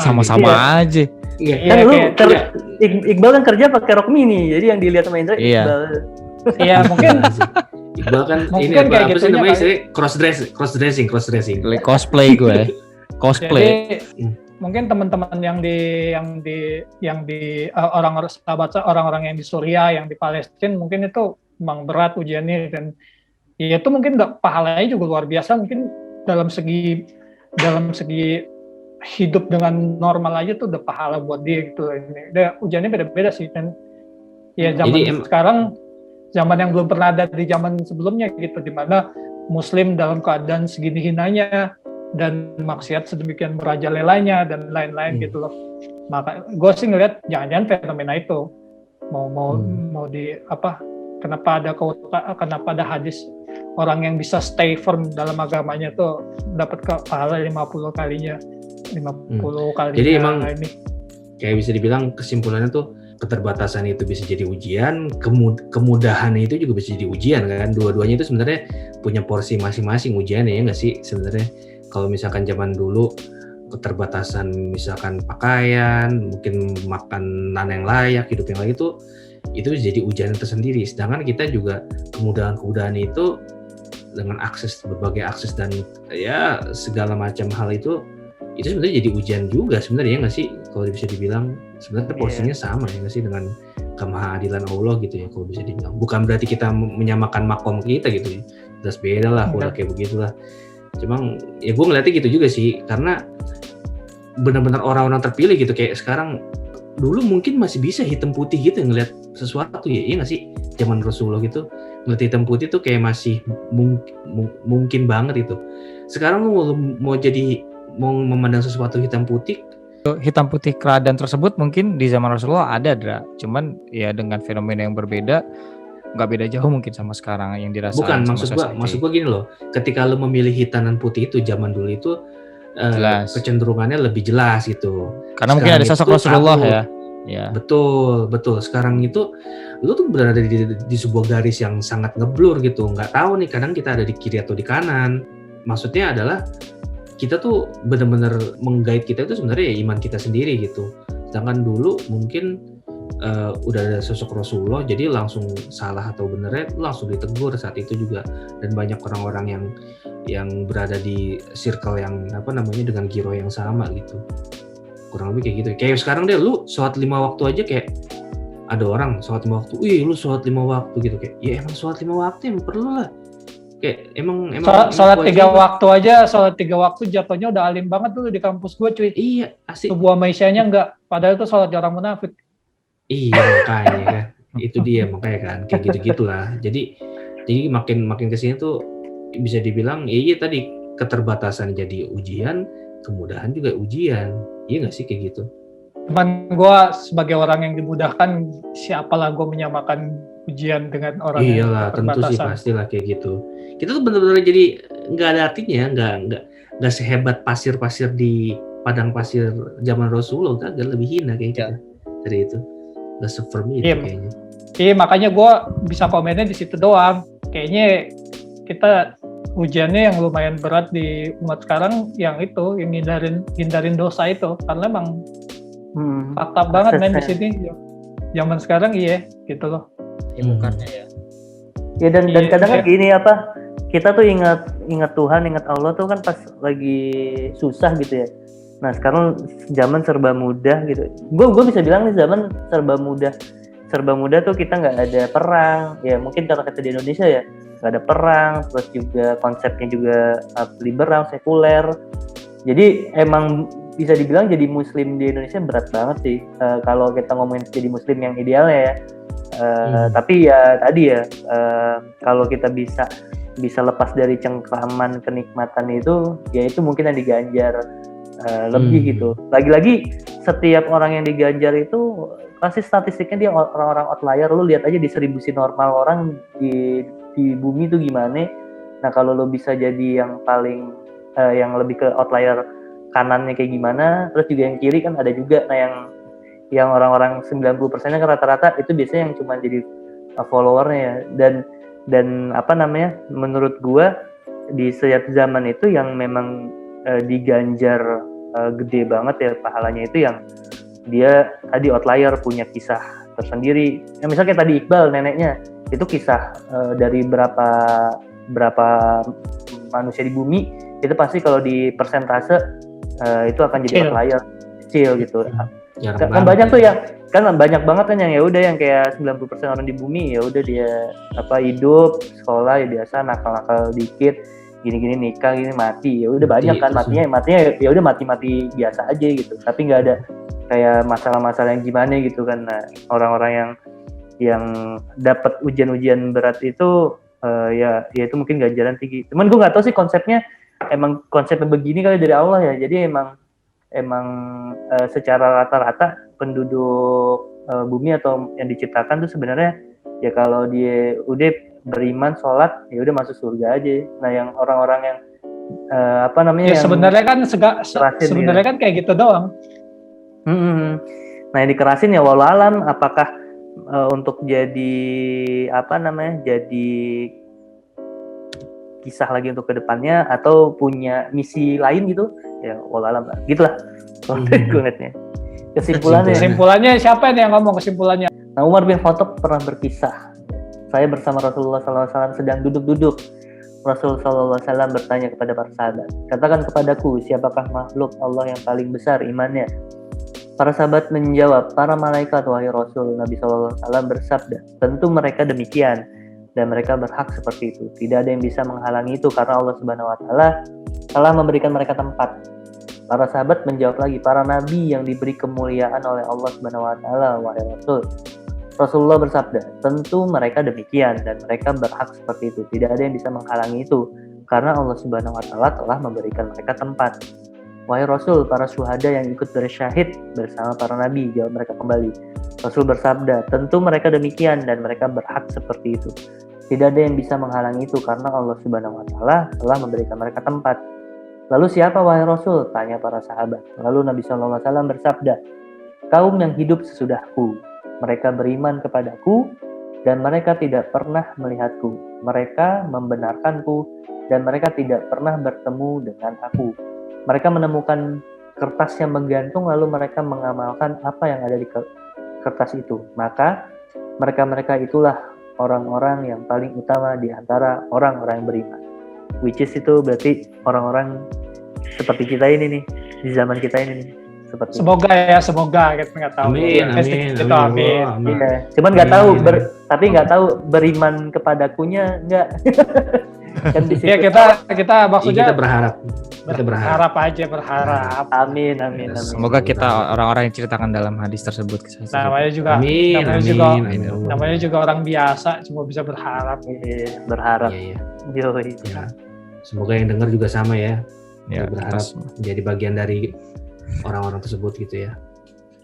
Sama-sama aja. Iya. Kan lu kayak- Iqbal kan kerja pakai rok mini, jadi yang dilihat sama Indra Iya. Iqbal. Iya mungkin Iqbal kan Mungkin ini kayak apa sih gitunya namanya kali. cross dressing. Cosplay gue. Cosplay. jadi mungkin teman-teman yang di orang-orang sahabat orang-orang yang di Suriah, yang di Palestina mungkin itu memang berat ujiannya, dan ya itu mungkin nggak, pahalanya juga luar biasa mungkin dalam segi hidup dengan normal aja tuh udah pahala buat dia gitu. Ini ujiannya beda-beda sih, dan ya zaman sekarang, zaman yang belum pernah ada di zaman sebelumnya gitu, di mana Muslim dalam keadaan segini hinanya dan maksiat sedemikian merajalelanya dan lain-lain gitu loh. Maka gue sih ngeliat jangan-jangan fenomena itu mau di apa? Kenapa ada hadis orang yang bisa stay firm dalam agamanya tuh dapat pahala 50 kalinya. Jadi emang ini kayak bisa dibilang kesimpulannya tuh keterbatasan itu bisa jadi ujian, kemudahan itu juga bisa jadi ujian kan. Dua-duanya itu sebenarnya punya porsi masing-masing ujiannya, ya nggak sih sebenarnya. Kalau misalkan zaman dulu keterbatasan misalkan pakaian, mungkin makanan yang layak, hidup yang layak, itu jadi ujian tersendiri. Sedangkan kita juga kemudahan-kemudahan itu dengan berbagai akses dan ya segala macam hal itu sebenarnya jadi ujian juga sebenarnya, ya nggak sih, kalau bisa dibilang sebenarnya porsinya sama, ya nggak sih, dengan kemahadilan Allah gitu ya, kalau bisa dibilang. Bukan berarti kita menyamakan makom kita gitu ya, jelas beda lah kalau kayak begitulah. Cuma ya gue ngeliatnya gitu juga sih, karena benar-benar orang-orang terpilih gitu. Kayak sekarang, dulu mungkin masih bisa hitam putih gitu ngeliat sesuatu ya, iya nggak sih, zaman Rasulullah gitu ngeliat hitam putih tuh kayak masih mungkin banget itu. Sekarang lu mau memandang sesuatu hitam putih keadaan tersebut mungkin di zaman Rasulullah ada, Dra. Cuman ya dengan fenomena yang berbeda, nggak beda jauh mungkin sama sekarang yang dirasain. Bukan, maksud gua gini loh, ketika lu memilih hitam dan putih itu zaman dulu itu kecenderungannya lebih jelas gitu. Karena mungkin ada sosok Rasulullah ya. Betul. Sekarang itu lu tuh berada di sebuah garis yang sangat ngeblur gitu. Nggak tahu nih, kadang kita ada di kiri atau di kanan. Maksudnya adalah kita tuh benar-benar menggait kita itu sebenarnya ya iman kita sendiri gitu. Sedangkan dulu mungkin udah ada sosok Rasulullah, jadi langsung salah atau benernya langsung ditegur saat itu juga. Dan banyak orang-orang yang berada di circle yang dengan giro yang sama gitu. Kurang lebih kayak gitu. Kayak sekarang deh, lu sholat 5 waktu aja kayak ada orang sholat 5 waktu, wih lu sholat 5 waktu gitu, kayak ya emang sholat 5 waktu yang perlu lah. Kayak emang sholat 3 waktu aja, sholat 3 waktu jatuhnya udah alim banget dulu di kampus gue cuy. Iya, asik. Sebuah Maisyanya enggak, padahal itu sholat orang munafik. Iya makanya kan, itu dia makanya kan kayak gitu-gitulah. Jadi makin kesini tuh bisa dibilang iya tadi, keterbatasan jadi ujian, kemudahan juga ujian, iya nggak sih kayak gitu. Cuman gue sebagai orang yang dimudahkan, siapalah gue menyamakan ujian dengan orang yang iyalah, tentu sih pastilah kayak gitu. Kita tuh benar-benar jadi nggak ada artinya, nggak sehebat pasir-pasir di padang pasir zaman Rasulullah, agak lebih hina kayak gitu dari itu. Gak se-firm itu kayaknya. Iya, makanya gue bisa komennya di situ doang. Kayaknya kita ujiannya yang lumayan berat di umat sekarang yang itu, yang hindarin dosa itu, karena emang fakta banget main di sini. Zaman sekarang iya gitu loh. Bukannya ya. Ya dan kadang kan gini kita tuh ingat Tuhan, ingat Allah tuh kan pas lagi susah gitu ya. Nah sekarang zaman serba mudah gitu. Gue bisa bilang nih zaman serba mudah tuh kita nggak ada perang. Ya mungkin kalau kata di Indonesia ya nggak ada perang. Terus juga konsepnya juga liberal, sekuler. Jadi emang bisa dibilang jadi Muslim di Indonesia berat banget sih. Kalau kita ngomongin jadi Muslim yang idealnya ya. Tapi ya tadi ya kalau kita bisa lepas dari cengkraman kenikmatan itu, ya itu mungkin yang diganjar. Lebih gitu. Lagi-lagi setiap orang yang diganjar itu pasti statistiknya dia orang-orang outlier. Lu lihat aja distribusi normal orang di bumi itu gimana. Nah kalau lu bisa jadi yang paling yang lebih ke outlier kanannya kayak gimana, terus juga yang kiri kan ada juga. Nah yang orang-orang 90%-nya kan rata-rata itu biasanya yang cuma jadi followernya ya. Dan apa namanya, menurut gua di setiap zaman itu yang memang diganjar gede banget ya pahalanya itu yang dia tadi outlier, punya kisah tersendiri. Ya, misalnya kayak tadi Iqbal, neneknya itu kisah dari berapa manusia di bumi, itu pasti kalau di persentase itu akan jadi outlier kecil gitu. Kan banyak tuh yang kan banyak banget kan yang ya udah yang kayak 90% orang di bumi ya udah dia hidup, sekolah ya biasa, nakal-nakal dikit, gini-gini nikah, gini mati, ya udah banyak kan matinya ya udah mati biasa aja gitu. Tapi nggak ada kayak masalah-masalah yang gimana gitu kan. Nah, orang-orang yang dapat ujian-ujian berat itu ya itu mungkin ganjaran tinggi. Cuman gue nggak tahu sih konsepnya begini kali dari Allah ya. Jadi emang secara rata-rata penduduk bumi atau yang diciptakan tuh sebenarnya ya kalau dia udah beriman, sholat, ya udah masuk surga aja. Nah, yang orang-orang yang apa namanya? Ya sebenarnya kan sebenarnya ya. kan kayak gitu doang. Nah, yang dikerasin ya walau alam, apakah untuk jadi apa namanya? Jadi kisah lagi untuk kedepannya atau punya misi lain gitu? Ya walau alam lah. Gitulah. Kalau gue ngeliatnya. Kesimpulannya siapa nih yang ngomong kesimpulannya? Nah, Umar bin Khattab pernah berkisah. Saya bersama Rasulullah SAW sedang duduk-duduk. Rasulullah SAW bertanya kepada para sahabat, katakan kepadaku, siapakah makhluk Allah yang paling besar imannya? Para sahabat menjawab, para malaikat, wahai Rasul. Nabi SAW bersabda, tentu mereka demikian, dan mereka berhak seperti itu. Tidak ada yang bisa menghalangi itu, karena Allah Subhanahu Wa Taala telah memberikan mereka tempat. Para sahabat menjawab lagi, para nabi yang diberi kemuliaan oleh Allah Subhanahu Wa Taala, wahai Rasul. Rasulullah bersabda, tentu mereka demikian dan mereka berhak seperti itu. Tidak ada yang bisa menghalangi itu karena Allah Subhanahu Wa Taala telah memberikan mereka tempat. Wahai Rasul, para syuhada yang ikut bersyahid bersama para nabi, jawab mereka kembali. Rasul bersabda, tentu mereka demikian dan mereka berhak seperti itu. Tidak ada yang bisa menghalangi itu karena Allah Subhanahu Wa Taala telah memberikan mereka tempat. Lalu siapa wahai Rasul? Tanya para sahabat. Lalu Nabi SAW bersabda, kaum yang hidup sesudahku. Mereka beriman kepadaku dan mereka tidak pernah melihatku. Mereka membenarkanku dan mereka tidak pernah bertemu dengan aku. Mereka menemukan kertas yang menggantung lalu mereka mengamalkan apa yang ada di kertas itu. Maka mereka itulah orang-orang yang paling utama di antara orang-orang yang beriman. Which is itu berarti orang-orang seperti kita ini nih, di zaman kita ini nih. Semoga kita nggak tahu. Amin. Iya, cuman nggak tahu tapi nggak tahu beriman kepadakunya nggak. Kan di situ. Ya kita maksudnya kita berharap. Berharap. Amin. Semoga kita orang-orang yang ceritakan dalam hadis tersebut. Namanya juga orang biasa, cuma bisa berharap. Iya, berharap. Iya. Yoi. Ya. Semoga yang dengar juga sama ya. Ya, berharap menjadi bagian dari orang-orang tersebut gitu ya.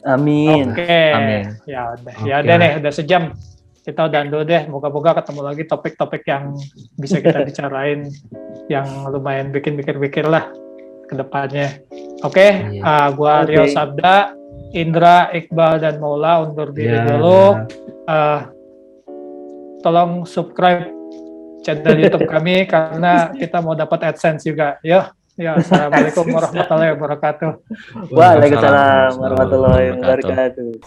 Amin. Oke. Amin. Ya udah nih, udah sejam. Kita udah dulu deh. Moga-moga ketemu lagi topik-topik yang bisa kita bicarain yang lumayan bikin pikir-pikir lah ke depannya. Oke. Gua Rio Sabda, Indra, Iqbal dan Maula undur diri dulu. Tolong subscribe channel YouTube kami karena kita mau dapat AdSense juga. Ya, assalamualaikum warahmatullahi wabarakatuh. Waalaikumsalam warahmatullahi wabarakatuh.